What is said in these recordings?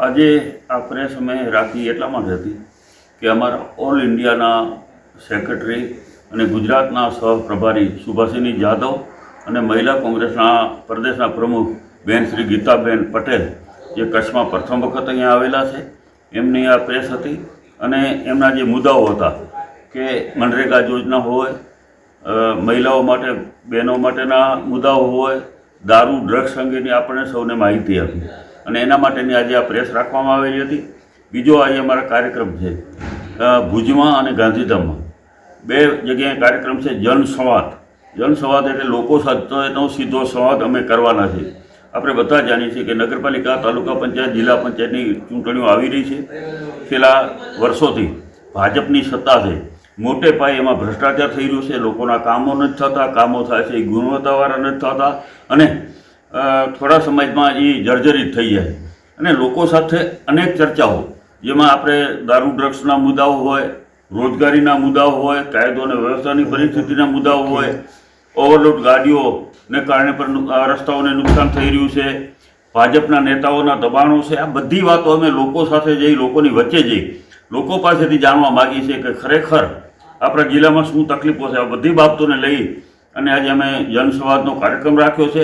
આજે આ પ્રેસ અમે રાખી એટલા માટે હતી કે અમારા ઓલ ઇન્ડિયાના સેક્રેટરી અને ગુજરાતના સહપ્રભારી સુભાષિની જાદવ અને મહિલા કોંગ્રેસના પ્રદેશના પ્રમુખ બેન શ્રી ગીતાબેન પટેલ જે કચ્છમાં પ્રથમ વખત અહીંયા આવેલા છે એમની આ પ્રેસ હતી અને એમના જે મુદ્દાઓ હતા કે મનરેગા યોજના હોય, મહિલાઓ માટે બહેનો માટેના મુદ્દાઓ હોય, દારૂ ડ્રગ્સ અંગેની આપણને સૌને માહિતી આપી અને એના માટેની આજે આ પ્રેસ રાખવામાં આવેલી હતી. બીજો આજે અમારા કાર્યક્રમ છે ભુજમાં અને ગાંધીધામમાં બે જગ્યાએ કાર્યક્રમ છે. જનસંવાદ એટલે લોકો સાથેનો સીધો સંવાદ અમે કરવાના છે. આપણે બધા જાણીએ છીએ કે નગરપાલિકા, તાલુકા પંચાયત, જિલ્લા પંચાયતની ચૂંટણીઓ આવી રહી છે. છેલ્લા વર્ષોથી ભાજપની સત્તા છે, મોટે પાયે એમાં ભ્રષ્ટાચાર થઈ રહ્યો છે. લોકોના કામો નથી થતા, કામો થાય છે એ ગુણવત્તાવાળા નથી થતા અને થોડા સમયમાં એ જર્જરિત થઈ જાય અને લોકો સાથે અનેક ચર્ચાઓ, જેમાં આપણે દારૂ ડ્રગ્સના મુદ્દાઓ હોય, રોજગારીના મુદ્દાઓ હોય, કાયદો અને વ્યવસ્થાની પરિસ્થિતિના મુદ્દાઓ હોય, ઓવરલોડ ગાડીઓને કારણે પણ રસ્તાઓને નુકસાન થઈ રહ્યું છે, ભાજપના નેતાઓના દબાણો છે. આ બધી વાતો અમે લોકો સાથે જઈ, લોકોની વચ્ચે જઈ, લોકો પાસેથી જાણવા માગીએ છીએ કે ખરેખર આપણા જિલ્લામાં શું તકલીફો છે. આ બધી બાબતોને લઈ અને આજે અમે જનસંવાદનો કાર્યક્રમ રાખ્યો છે,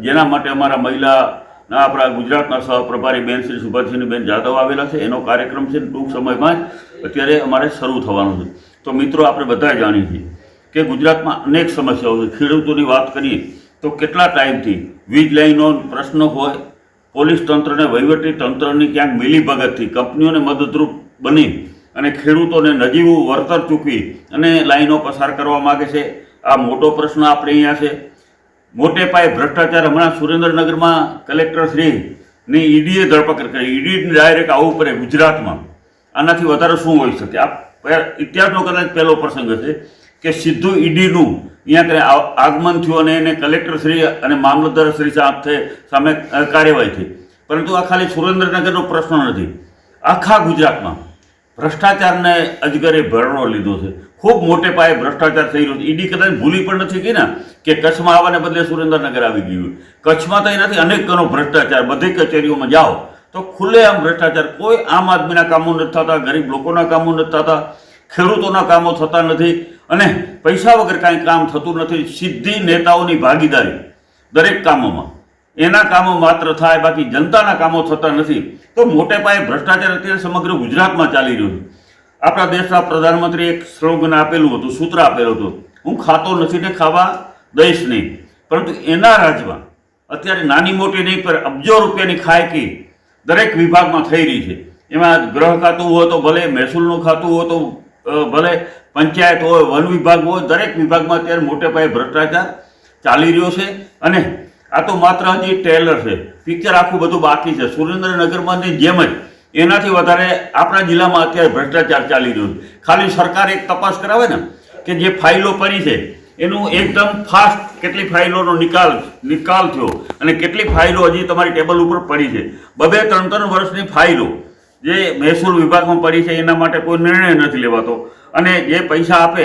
જેના માટે અમારા મહિલાના આપણા ગુજરાતના સહપ્રભારી બેન શ્રી સુભાષિનીબેન જાદવ આવેલા છે. એનો કાર્યક્રમ છે ટૂંક સમયમાં જ અત્યારે અમારે શરૂ થવાનો છે. તો મિત્રો, આપણે બધા જાણીએ છીએ કે ગુજરાતમાં અનેક સમસ્યાઓ છે. ખેડૂતોની વાત કરીએ તો કેટલા ટાઈમથી વીજ લાઈનો પ્રશ્ન હોય, પોલીસ તંત્રને વહીવટી તંત્રની ક્યાંક મિલીભગતથી કંપનીઓને મદદરૂપ બની અને ખેડૂતોને નજીવું વળતર ચૂકવી અને લાઈનો પસાર કરવા માગે છે. આ મોટો પ્રશ્ન આપણે અહીંયા છે. મોટે પાયે ભ્રષ્ટાચાર. હમણાં સુરેન્દ્રનગરમાં કલેક્ટરશ્રીની ઈડીએ ધરપકડ કરી. ઈડી ડાયરેક્ટ આવવું પડે ગુજરાતમાં. આનાથી વધારે શું હોઈ શકે? આ ઇતિહાસનો કદાચ પહેલો પ્રસંગ હશે કે સીધું ઈડીનું અહીંયા આગમન થયું અને એને કલેક્ટરશ્રી અને મામલતદારશ્રી સામે કાર્યવાહી થઈ. પરંતુ આ ખાલી સુરેન્દ્રનગરનો પ્રશ્ન નથી. આખા ગુજરાતમાં ભ્રષ્ટાચારને અજગરે ભરણો લીધો છે. ખૂબ મોટે પાયે ભ્રષ્ટાચાર થઈ રહ્યો છે. ઈડી કદાચ ભૂલી પણ નથી ગઈ ને કે કચ્છમાં આવવાને બદલે સુરેન્દ્રનગર આવી ગયું. કચ્છમાં તો એ નથી, અનેક ગણો ભ્રષ્ટાચાર. બધી કચેરીઓમાં જાઓ તો ખુલ્લેઆમ ભ્રષ્ટાચાર. કોઈ આમ આદમીના કામો નથી થતા, ગરીબ લોકોના કામો નથી થતા, ખેડૂતોના કામો થતા નથી અને પૈસા વગર કાંઈ કામ થતું નથી. સીધી નેતાઓની ભાગીદારી દરેક કામોમાં. એના કામો માત્ર થાય, બાકી જનતાના કામો થતા નથી. તો મોટે પાયે ભ્રષ્ટાચાર અત્યારે સમગ્ર ગુજરાતમાં ચાલી રહ્યો છે. આપણા દેશના પ્રધાનમંત્રીએ એક સ્લોગન આપેલું હતું, સૂત્ર આપેલું હતું, હું ખાતો નથી ને ખાવા દઈશ નહીં. પરંતુ એના રાજમાં અત્યારે નાની મોટી નહીં પર અબજો રૂપિયાની ખાયકી દરેક વિભાગમાં થઈ રહી છે. એમાં ગૃહ ખાતું હોય તો ભલે, મહેસૂલનું ખાતું હોય તો ભલે, પંચાયત હોય, વન વિભાગ હોય, દરેક વિભાગમાં અત્યારે મોટે પાયે ભ્રષ્ટાચાર ચાલી રહ્યો છે. અને આ તો માત્ર હજી ટેલર છે, પિક્ચર આખું બધું બાકી છે. સુરેન્દ્રનગરમાંની જેમ જ એનાથી વધારે આપણા જિલ્લામાં અત્યારે ભ્રષ્ટાચાર ચાલી રહ્યો છે. ખાલી સરકાર એક તપાસ કરાવે ને કે જે ફાઇલો પડી છે એનું એકદમ ફાસ્ટ કેટલી ફાઇલોનો નિકાલ થયો અને કેટલી ફાઇલો હજી તમારી ટેબલ ઉપર પડી છે. 2-3 વર્ષની ફાઇલો જે મહેસૂલ વિભાગમાં પડી છે એના માટે કોઈ નિર્ણય નથી લેવાતો અને જે પૈસા આપે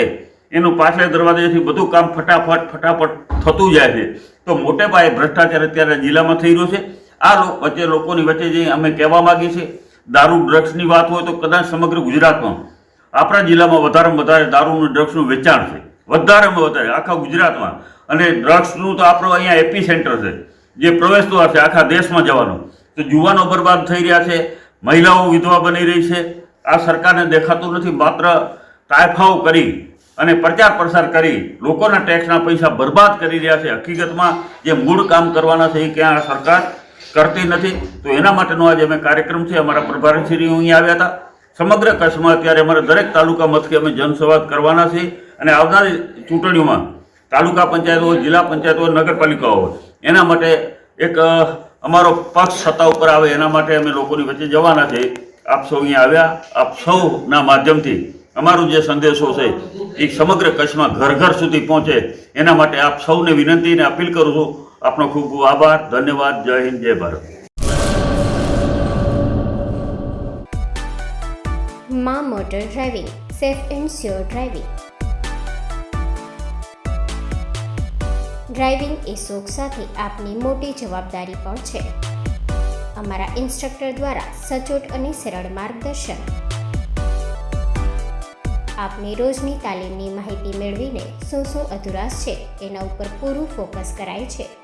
એનું પાછળ દરવાજેથી બધું કામ ફટાફટ થતું જાય છે. તો મોટે પાયે ભ્રષ્ટાચાર અત્યારે જિલ્લામાં થઈ રહ્યો છે. આ વચ્ચે લોકોની વચ્ચે જે અમે કહેવા માગીએ છીએ, દારૂ ડ્રગ્સની વાત હોય તો કદાચ સમગ્ર ગુજરાતમાં આપણા જિલ્લામાં વધારેમાં વધારે દારૂ અને ડ્રગ્સનું વેચાણ છે. વધારેમાં વધારે આખા ગુજરાતમાં. અને ડ્રગ્સનું તો આપણો અહીંયા એપી સેન્ટર છે, જે પ્રવેશદ્વાર છે આખા દેશમાં જવાનું. તો યુવાનો બરબાદ થઈ રહ્યા છે, મહિલાઓ વિધવા બની રહી છે. આ સરકારને દેખાતું નથી. માત્ર તાયફાઓ કરી અને પ્રચાર પ્રસાર કરી લોકોના ટેક્સના પૈસા બરબાદ કરી રહ્યા છે. હકીકતમાં જે મૂળ કામ કરવાના છે એ ક્યાં સરકાર કરતી નથી. તો એના માટેનો આજે અમે કાર્યક્રમ છે. અમારા પ્રભારીશ્રી અહીં આવ્યા હતા. સમગ્ર કચ્છમાં અત્યારે અમારા દરેક તાલુકા મથકે અમે જનસંવાદ કરવાના છે અને આવનારી ચૂંટણીઓમાં તાલુકા પંચાયત હોય, જિલ્લા પંચાયત હોય, નગરપાલિકાઓ હોય, એના માટે એક અમારો પક્ષ સત્તા ઉપર આવે એના માટે અમે લોકોની વચ્ચે જવાના છે. આપ સૌ અહીંયા આવ્યા. આપ સૌના માધ્યમથી અમારો જે સંદેશો છે એ સમગ્ર કચ્છમાં ઘર ઘર સુધી પહોંચે એના માટે આપ સૌને વિનંતી અને અપીલ કરું છું. આપનો ખૂબ ખૂબ આભાર. ધન્યવાદ. જય હિન્દ, જય ભારત. માં motor driving, safe and sure driving. Driving એ શોખ સાથે આપની મોટી જવાબદારી પણ છે. અમારા ઇન્સ્ટ્રક્ટર દ્વારા સચોટ અને સરળ માર્ગદર્શન. આપની રોજની તાલીમની માહિતી મેળવીને શું અધુરાશ છે એના ઉપર પૂરું ફોકસ કરાય છે.